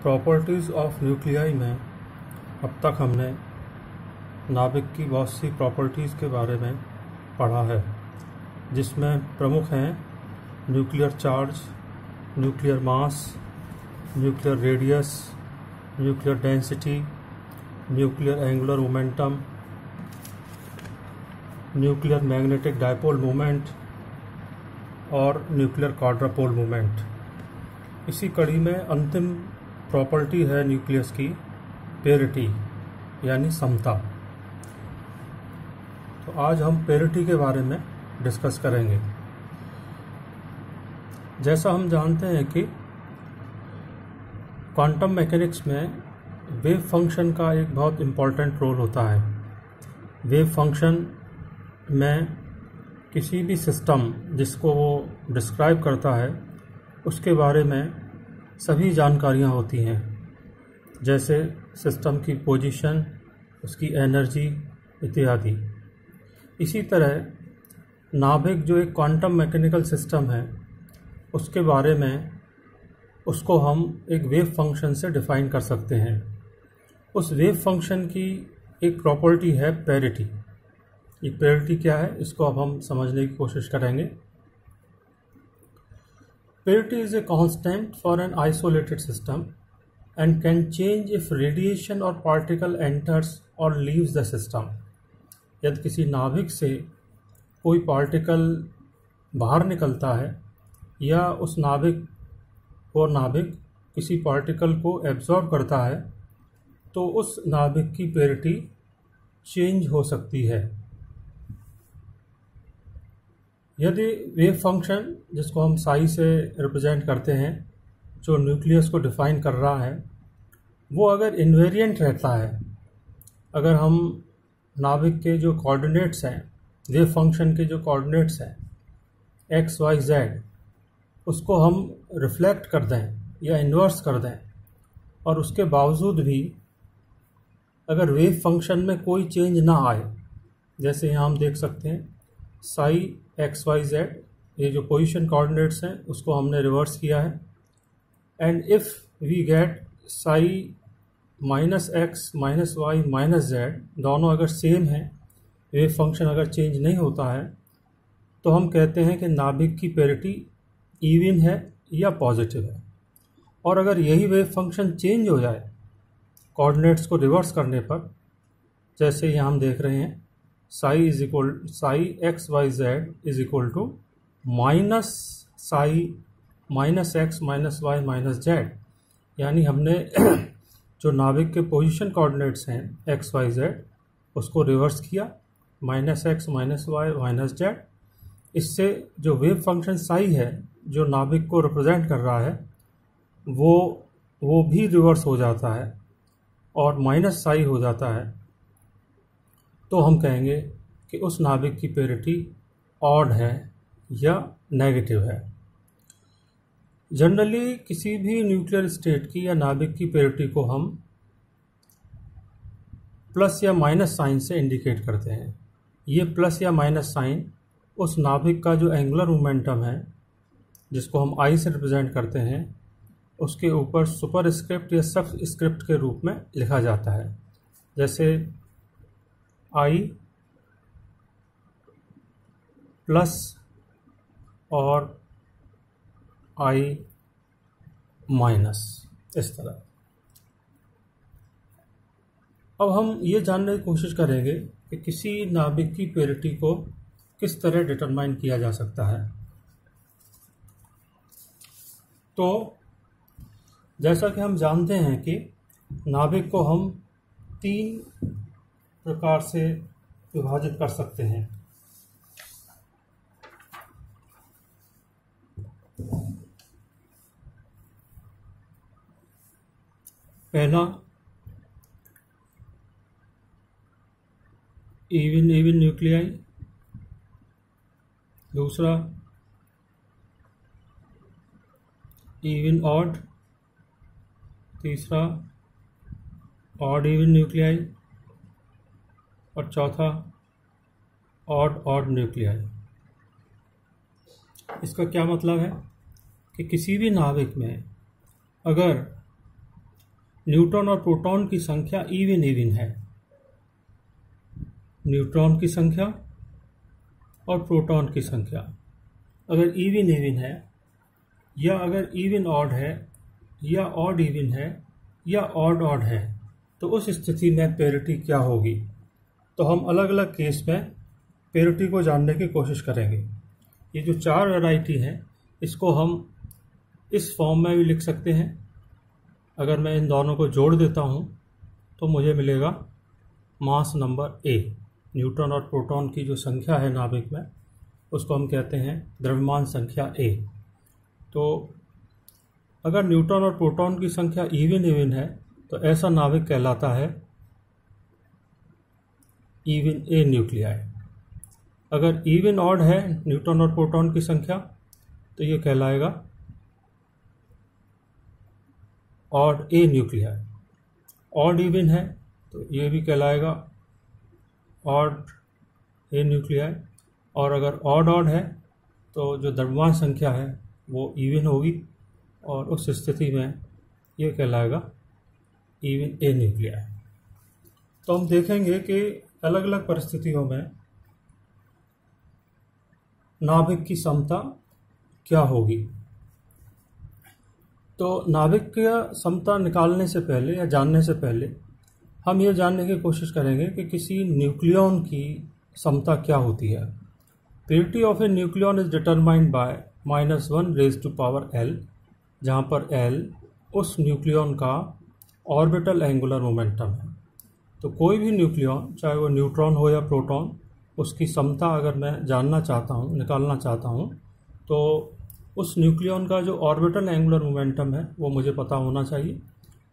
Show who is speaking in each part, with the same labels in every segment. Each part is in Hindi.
Speaker 1: प्रॉपर्टीज़ ऑफ न्यूक्लियाई में अब तक हमने नाभिक की बहुत सी प्रॉपर्टीज़ के बारे में पढ़ा है, जिसमें प्रमुख हैं nuclear charge, nuclear mass, nuclear radius, nuclear density, nuclear angular momentum, nuclear magnetic dipole moment और न्यूक्लियर क्वाड्रापोल मोमेंट। इसी कड़ी में अंतिम प्रॉपर्टी है न्यूक्लियस की पेरिटी यानी समता। तो आज हम पेरिटी के बारे में डिस्कस करेंगे। जैसा हम जानते हैं कि क्वांटम मैकेनिक्स में वेव फंक्शन का एक बहुत इम्पॉर्टेंट रोल होता है। वेव फंक्शन में किसी भी सिस्टम जिसको वो डिस्क्राइब करता है उसके बारे में सभी जानकारियाँ होती हैं, जैसे सिस्टम की पोजीशन, उसकी एनर्जी इत्यादि। इसी तरह नाभिक जो एक क्वांटम मैकेनिकल सिस्टम है उसके बारे में उसको हम एक वेव फंक्शन से डिफ़ाइन कर सकते हैं। उस वेव फंक्शन की एक प्रॉपर्टी है पेरिटी। ये पेरिटी क्या है, इसको अब हम समझने की कोशिश करेंगे। Parity is a constant for an isolated system and can change if radiation or particle enters or leaves the system। यदि किसी नाभिक से कोई पार्टिकल बाहर निकलता है या उस नाभिक किसी पार्टिकल को एब्जॉर्ब करता है तो उस नाभिक की पेरिटी चेंज हो सकती है। यदि वेव फंक्शन जिसको हम साई से रिप्रेजेंट करते हैं, जो न्यूक्लियस को डिफ़ाइन कर रहा है, वो अगर इन्वेरिएंट रहता है, अगर हम नाभिक के जो कोऑर्डिनेट्स हैं, वेव फंक्शन के जो कोऑर्डिनेट्स हैं एक्स वाई जेड, उसको हम रिफ्लेक्ट कर दें या इन्वर्स कर दें और उसके बावजूद भी अगर वेव फंक्शन में कोई चेंज ना आए, जैसे यहाँ हम देख सकते हैं साई एक्स वाई जेड, ये जो पोजीशन कोऑर्डिनेट्स हैं उसको हमने रिवर्स किया है, and if we get psi minus X minus Y minus Z, दोनों अगर सेम हैं, वेव फंक्शन अगर चेंज नहीं होता है, तो हम कहते हैं कि नाभिक की पेरिटी इवन है या पॉजिटिव है। और अगर यही वेव फंक्शन चेंज हो जाए कोऑर्डिनेट्स को रिवर्स करने पर, जैसे यहाँ हम देख रहे हैं psi X Y Z is equal to minus psi minus X minus Y minus Z, यानी हमने जो नाभिक के पोजीशन कोऑर्डिनेट्स हैं एक्स वाई जेड उसको रिवर्स किया, minus X minus Y minus Z. इससे जो वेव फंक्शन साई है जो नाभिक को रिप्रेजेंट कर रहा है वो भी रिवर्स हो जाता है और माइनस साई हो जाता है। तो हम कहेंगे कि उस नाभिक की पेरिटी ऑड है या नेगेटिव है। जनरली किसी भी न्यूक्लियर स्टेट की या नाभिक की पेरिटी को हम प्लस या माइनस साइन से इंडिकेट करते हैं। ये प्लस या माइनस साइन उस नाभिक का जो एंगुलर मोमेंटम है, जिसको हम आई से रिप्रेजेंट करते हैं, उसके ऊपर सुपरस्क्रिप्ट या सबस्क्रिप्ट के रूप में लिखा जाता है। जैसे आई प्लस और आई माइनस, इस तरह। अब हम ये जानने की कोशिश करेंगे कि किसी नाभिक की पेरिटी को किस तरह डिटरमाइन किया जा सकता है। तो जैसा कि हम जानते हैं कि नाभिक को हम 3 प्रकार से विभाजित कर सकते हैं। पहला इवन न्यूक्लियाई, दूसरा इवन ऑड, तीसरा ऑड इवन न्यूक्लियाई और चौथा ऑड न्यूक्लियाई। इसका क्या मतलब है कि किसी भी नाभिक में अगर न्यूट्रॉन और प्रोटॉन की संख्या इवन इवन है, न्यूट्रॉन की संख्या और प्रोटॉन की संख्या अगर इवन इवन है, या अगर इवन ऑड है, या ऑड इवन है, या ऑड ऑड है, तो उस स्थिति में पेरिटी क्या होगी। तो हम अलग अलग केस में पेरिटी को जानने की कोशिश करेंगे। ये जो चार वैरायटी हैं इसको हम इस फॉर्म में भी लिख सकते हैं। अगर मैं इन दोनों को जोड़ देता हूँ तो मुझे मिलेगा मास नंबर ए। न्यूट्रॉन और प्रोटॉन की जो संख्या है नाभिक में उसको हम कहते हैं द्रव्यमान संख्या ए। तो अगर न्यूट्रॉन और प्रोटॉन की संख्या इवन इवन है तो ऐसा नाभिक कहलाता है इवन ए न्यूक्लियाई। अगर इवन ऑड है न्यूट्रॉन और प्रोटॉन की संख्या तो ये कहलाएगा ऑड ए न्यूक्लियाई। ऑड इवन है तो ये भी कहलाएगा ऑड ए न्यूक्लियाई। और अगर ऑड ऑड है तो जो द्रव्यमान संख्या है वो इवन होगी और उस स्थिति में ये कहलाएगा इवन ए न्यूक्लियाई। तो हम देखेंगे कि अलग अलग परिस्थितियों में नाभिक की समता क्या होगी। तो नाभिक की समता निकालने से पहले या जानने से पहले हम ये जानने की कोशिश करेंगे कि किसी न्यूक्लियॉन की समता क्या होती है। Purity of A nucleon is determined by -1⁻⁷ जहाँ पर L उस न्यूक्लियॉन का ऑर्बिटल एंगुलर मोमेंटम है। तो कोई भी न्यूक्लियॉन, चाहे वो न्यूट्रॉन हो या प्रोटॉन, उसकी समता अगर मैं जानना चाहता हूँ, निकालना चाहता हूँ, तो उस न्यूक्लियॉन का जो ऑर्बिटल एंगुलर मोमेंटम है वो मुझे पता होना चाहिए।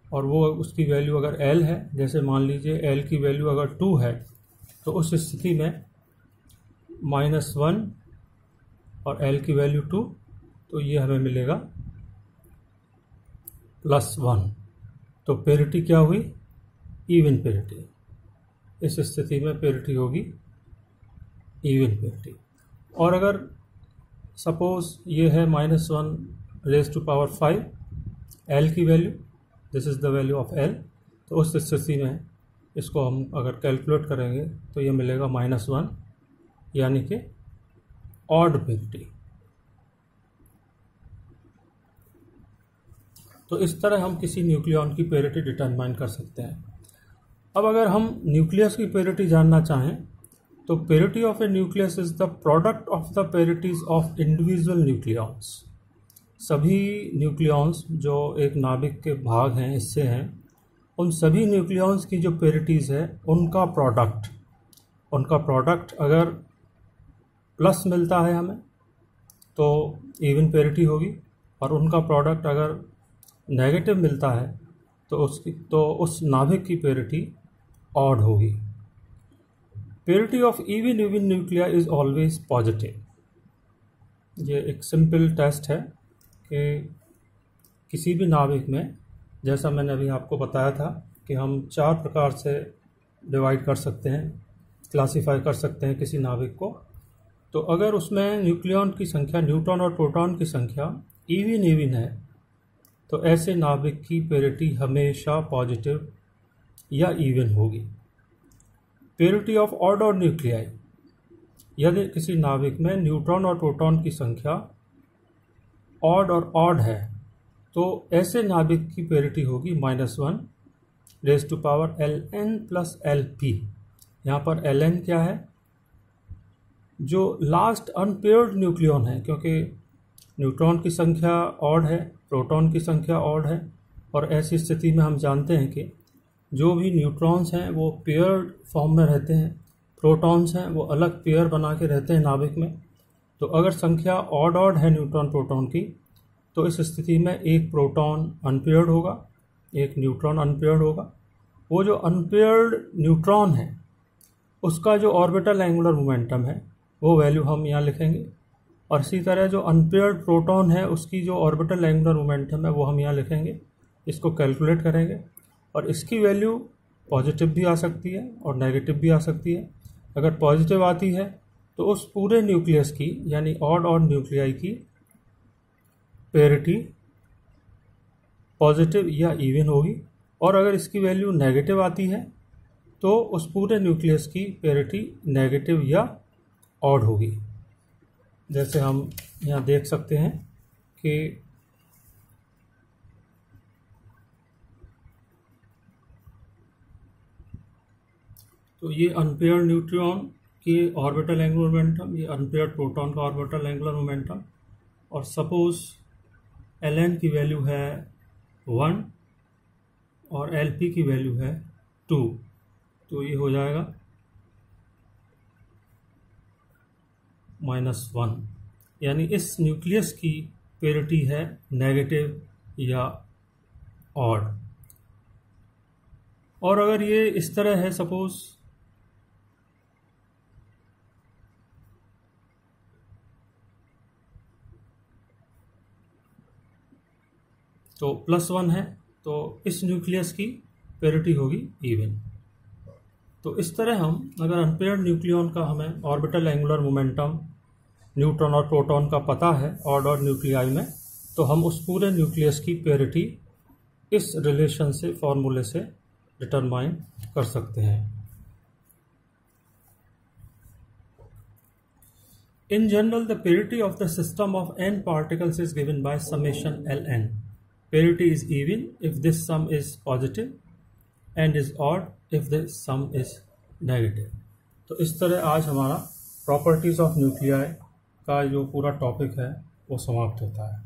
Speaker 1: और वो उसकी वैल्यू अगर L है, जैसे मान लीजिए L की वैल्यू अगर 2 है, तो उस स्थिति में -1 और L की वैल्यू 2, तो ये हमें मिलेगा +1। तो पेरिटी क्या हुई? Even parity. इस स्थिति में पेरिटी होगी इवन पेरिटी। और अगर सपोज ये है -1⁵ L की value, this is the value of L, तो उस स्थिति में इसको हम अगर कैलकुलेट करेंगे तो ये मिलेगा -1, यानी कि ऑड पेरिटी। तो इस तरह हम किसी न्यूक्लियॉन की पेरिटी डिटरमाइन कर सकते हैं। अब अगर हम न्यूक्लियस की पेरिटी जानना चाहें तो parity of a nucleus is the product of the parities of individual nucleons. सभी न्यूक्लियॉन्स जो एक नाभिक के भाग हैं, हिस्से हैं, उन सभी न्यूक्लियॉन्स की जो पेरिटीज है उनका प्रोडक्ट अगर प्लस मिलता है हमें तो इवन पेरिटी होगी, और उनका प्रोडक्ट अगर नेगेटिव मिलता है तो उस नाभिक की पेरिटी ऑड होगी। Parity of even nuclei is always positive. ये एक सिंपल टेस्ट है कि किसी भी नाभिक में, जैसा मैंने अभी आपको बताया था कि हम 4 प्रकार से डिवाइड कर सकते हैं, क्लासीफाई कर सकते हैं किसी नाभिक को। तो अगर उसमें न्यूक्लियॉन की संख्या, न्यूट्रॉन और प्रोटॉन की संख्या इवन है तो ऐसे नाभिक की पेरिटी हमेशा पॉजिटिव या इवन होगी। Parity of odd odd nuclei, यदि किसी नाभिक में न्यूट्रॉन और प्रोटॉन की संख्या ऑड और ऑड है तो ऐसे नाभिक की पेरिटी होगी -1⁻Ln + Lp। यहाँ पर Ln क्या है? जो लास्ट अनपेयर्ड न्यूक्लियॉन है, क्योंकि न्यूट्रॉन की संख्या ऑड है, प्रोटॉन की संख्या ऑड है, और ऐसी स्थिति में हम जानते हैं कि जो भी न्यूट्रॉन्स हैं वो पेयर्ड फॉर्म में रहते हैं, प्रोटॉन्स हैं वो अलग पेयर बना के रहते हैं नाभिक में। तो अगर संख्या ऑड है न्यूट्रॉन प्रोटॉन की, तो इस स्थिति में एक प्रोटॉन अनपेयर्ड होगा, एक न्यूट्रॉन अनपेयर्ड होगा। वो जो अनपेयर्ड न्यूट्रॉन है उसका जो ऑर्बिटल एंगुलर मोमेंटम है वो वैल्यू हम यहाँ लिखेंगे, और इसी तरह जो अनपेयर्ड प्रोटॉन है उसकी जो ऑर्बिटल एंगुलर मोमेंटम है वो हम यहाँ लिखेंगे। इसको कैलकुलेट करेंगे और इसकी वैल्यू पॉजिटिव भी आ सकती है और नेगेटिव भी आ सकती है। अगर पॉजिटिव आती है तो उस पूरे न्यूक्लियस की, यानी ऑड न्यूक्लियाई की पेरिटी पॉजिटिव या इवन होगी, और अगर इसकी वैल्यू नेगेटिव आती है तो उस पूरे न्यूक्लियस की पेरिटी नेगेटिव या ऑड होगी। जैसे हम यहाँ देख सकते हैं कि तो ये अनपेयर्ड न्यूट्रॉन के ऑर्बिटल एंगुलर मोमेंटम, ये अनपेयर्ड प्रोटॉन का ऑर्बिटल एंगुलर मोमेंटम, और सपोज ln की वैल्यू है 1 और Lp की वैल्यू है 2, तो ये हो जाएगा -1, यानी इस न्यूक्लियस की पेरिटी है नेगेटिव या ऑड। और अगर ये इस तरह है सपोज, तो +1 है तो इस न्यूक्लियस की पेरिटी होगी इवन। तो इस तरह हम अगर अनपेयर्ड न्यूक्लियन का हमें ऑर्बिटल एंगुलर मोमेंटम न्यूट्रॉन और प्रोटॉन का पता है ऑड और न्यूक्लियाई में, तो हम उस पूरे न्यूक्लियस की पेरिटी इस रिलेशन से, फॉर्मूले से डिटरमाइन कर सकते हैं। In general, the parity of the system of n particles is given by summation Ln. Parity is even if this sum is positive and is odd if the sum is negative. तो इस तरह आज हमारा प्रॉपर्टीज ऑफ न्यूक्लियाई का जो पूरा टॉपिक है वो समाप्त होता है।